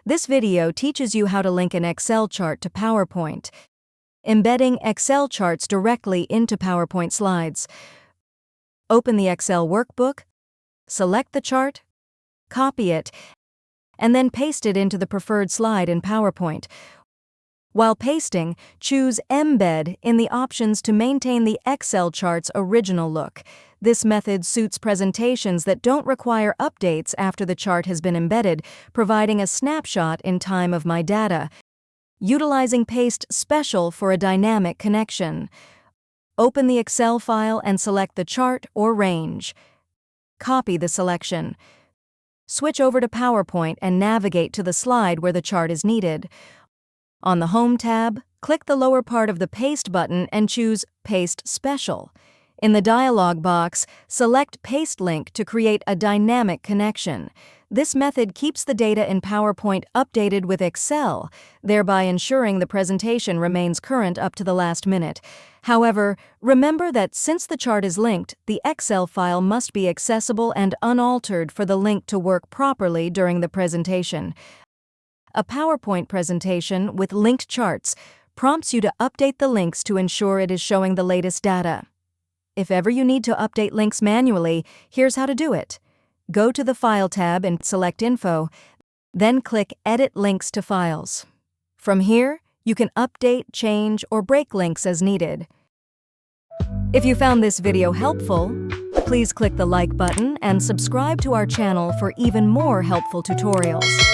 This video teaches you how to link an Excel chart to PowerPoint, embedding Excel charts directly into PowerPoint slides. Open the Excel workbook, select the chart, copy it, and then paste it into the preferred slide in PowerPoint. While pasting, choose Embed in the options to maintain the Excel chart's original look. This method suits presentations that don't require updates after the chart has been embedded, providing a snapshot in time of my data. Utilizing Paste Special for a dynamic connection. Open the Excel file and select the chart or range. Copy the selection. Switch over to PowerPoint and navigate to the slide where the chart is needed. On the Home tab, click the lower part of the Paste button and choose Paste Special. In the dialog box, select Paste Link to create a dynamic connection. This method keeps the data in PowerPoint updated with Excel, thereby ensuring the presentation remains current up to the last minute. However, remember that since the chart is linked, the Excel file must be accessible and unaltered for the link to work properly during the presentation. A PowerPoint presentation with linked charts prompts you to update the links to ensure it is showing the latest data. If ever you need to update links manually, here's how to do it. Go to the File tab and select Info, then click Edit Links to Files. From here, you can update, change, or break links as needed. If you found this video helpful, please click the like button and subscribe to our channel for even more helpful tutorials.